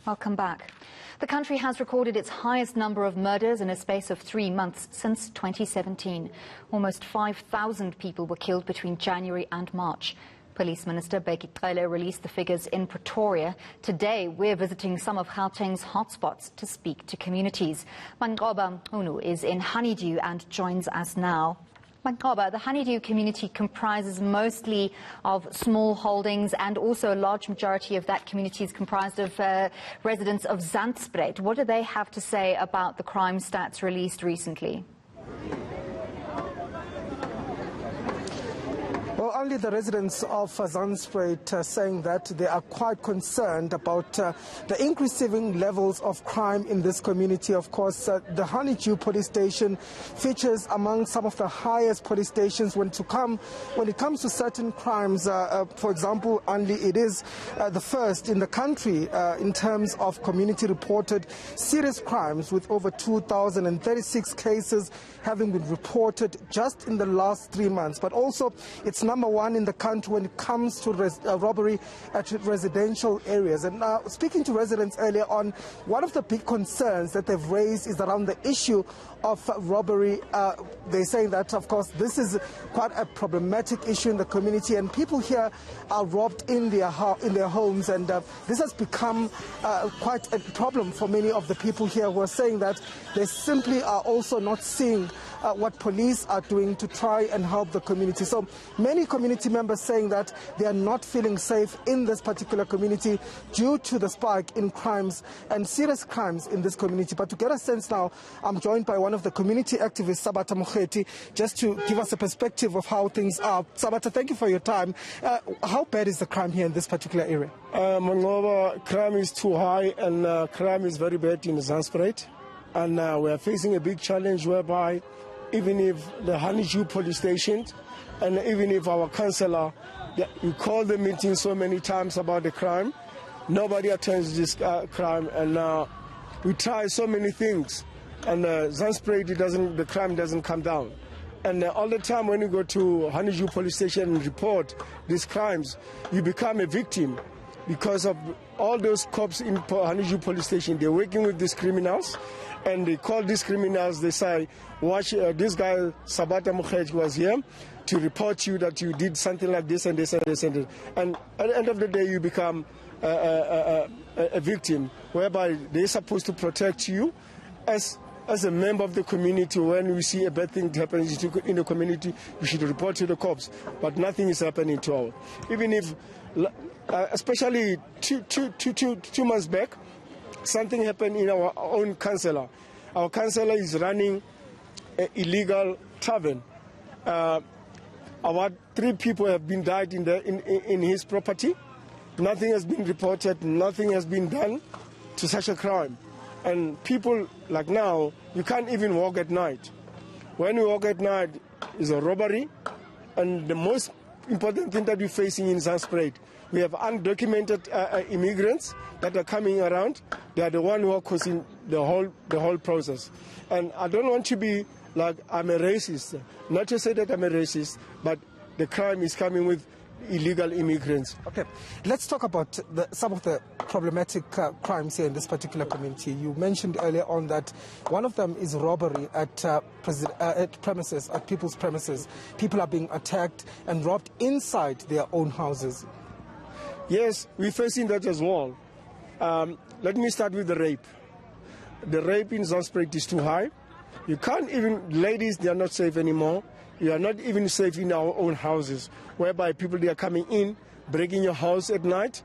Welcome back. The country has recorded its highest number of murders in a space of 3 months since 2017. Almost 5,000 people were killed between January and March. Police Minister Bheki Cele released the figures in Pretoria. Today, we're visiting some of Gauteng's hotspots to speak to communities. Manqoba Mchunu is in Honeydew and joins us now. Manqoba, the Honeydew community comprises mostly of small holdings, and also a large majority of that community is comprised of residents of Zandspruit. What do they have to say about the crime stats released recently? Well, only the residents of Zandspruit saying that they are quite concerned about the increasing levels of crime in this community. Of course, the Honeydew police station features among some of the highest police stations when it comes to certain crimes. For example, only it is the first in the country in terms of community reported serious crimes, with over 2,036 cases having been reported just in the last 3 months. But also, it's number one in the country when it comes to robbery at residential areas. And now, speaking to residents earlier on, one of the big concerns that they've raised is around the issue of robbery. They're saying that, of course, this is quite a problematic issue in the community, and people here are robbed in their homes, and this has become quite a problem for many of the people here, who are saying that they simply are also not seeing what police are doing to try and help the community. So many community members saying that they are not feeling safe in this particular community due to the spike in crimes and serious crimes in this community. But to get a sense now, I'm joined by one of the community activists, Sabata Mokheti, just to give us a perspective of how things are. Sabata, thank you for your time. How bad is the crime here in this particular area? Manqoba, crime is too high, and crime is very bad in Zandspruit. And we are facing a big challenge whereby even if the Honeydew police station and even if our councillor, we call the meeting so many times about the crime, nobody attends this crime, and we try so many things, and Zandspruit, the crime doesn't come down. And all the time when you go to Honeydew police station and report these crimes, you become a victim because of all those cops in Honeydew police station. They're working with these criminals, and they call these criminals, they say, watch, this guy, Sabata Mokheti, was here to report you that you did something like this and this and this and this. And at the end of the day, you become a victim, whereby they're supposed to protect you as a member of the community. When we see a bad thing happen in the community, we should report to the cops. But nothing is happening to our. Even if, especially two months back, something happened in our own councillor. Our councillor is running an illegal tavern. About 3 people have been died in his property. Nothing has been reported, nothing has been done to such a crime. And people, like now, you can't even walk at night. When you walk at night, it's a robbery. And the most important thing that we're facing in Zandspruit, we have undocumented immigrants that are coming around. They are the ones who are causing the whole process. And I don't want to be like I'm a racist. Not to say that I'm a racist, but the crime is coming with illegal immigrants. Okay, let's talk about some of the problematic crimes here in this particular community. You mentioned earlier on that one of them is robbery at people's premises. People are being attacked and robbed inside their own houses. Yes, we're facing that as well. Let me start with the rape. The rape in Zandspruit is too high. You can't even, ladies, they are not safe anymore. You are not even safe in our own houses, whereby people, they are coming in, breaking your house at night.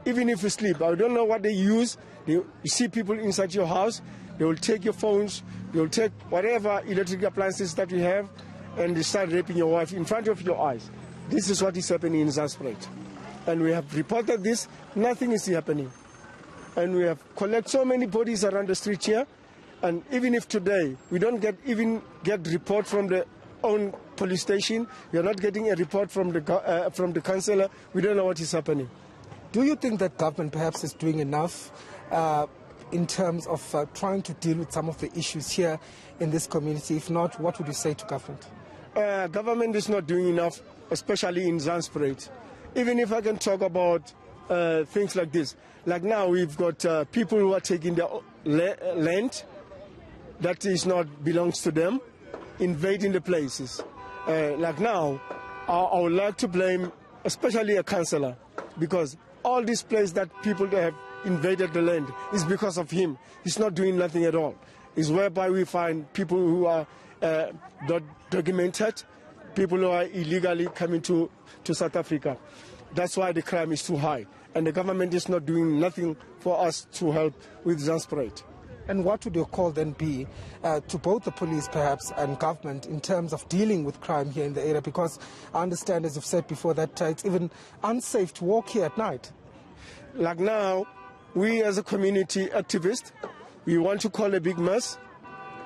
Even if you sleep, I don't know what they use. You see people inside your house, they will take your phones, they will take whatever electric appliances that you have, and they start raping your wife in front of your eyes. This is what is happening in Zandspruit. And we have reported this, nothing is happening. And we have collected so many bodies around the street here, and even if today we don't get report from the own police station, we are not getting a report from the councillor, we don't know what is happening. Do you think that government perhaps is doing enough in terms of trying to deal with some of the issues here in this community? If not, what would you say to government? Government is not doing enough, especially in Zandspruit. Even if I can talk about things like this. Like now we've got people who are taking their land that is not belongs to them, invading the places. Like now, I would like to blame especially a councillor, because all these places that people that have invaded the land is because of him. He's not doing nothing at all. It's whereby we find people who are not documented, people who are illegally coming to South Africa. That's why the crime is too high. And the government is not doing nothing for us to help with Zandspruit. And what would your call then be to both the police perhaps and government in terms of dealing with crime here in the area? Because I understand, as you've said before, that it's even unsafe to walk here at night. Like now, we as a community activist, we want to call a big mass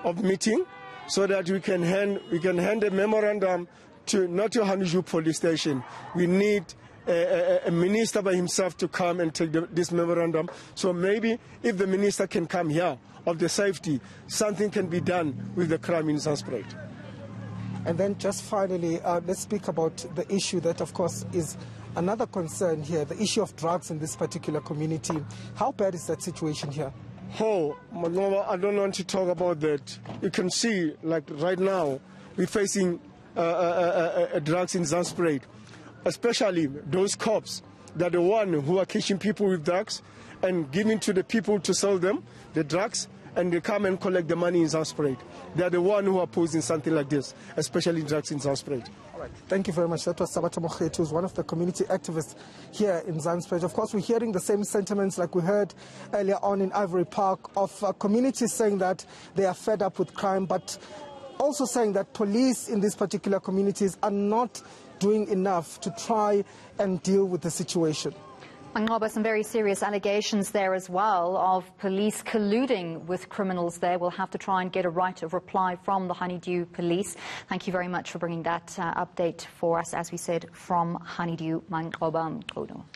of meeting so that we can hand a memorandum to not to Haniju police station. We need a minister by himself to come and take this memorandum. So maybe if the minister can come here of the safety, something can be done with the crime in Zandspruit. And then just finally, let's speak about the issue that, of course, is another concern here, the issue of drugs in this particular community. How bad is that situation here? Oh, Manqoba, I don't want to talk about that. You can see, like right now, we're facing drugs in Zandspruit, especially those cops that are the one who are catching people with drugs and giving to the people to sell them the drugs, and they come and collect the money in Zandspruit. They are the one who are posing something like this, especially drugs in Zandspruit. All right. Thank you very much. That was Sabato Mokgetu, who's one of the community activists here in Zandspruit. Of course, we're hearing the same sentiments like we heard earlier on in Ivory Park of communities saying that they are fed up with crime, but also saying that police in these particular communities are not doing enough to try and deal with the situation. Manqoba, some very serious allegations there as well of police colluding with criminals there. We'll have to try and get a right of reply from the Honeydew police. Thank you very much for bringing that update for us, as we said, from Honeydew, Manqoba Mchunu.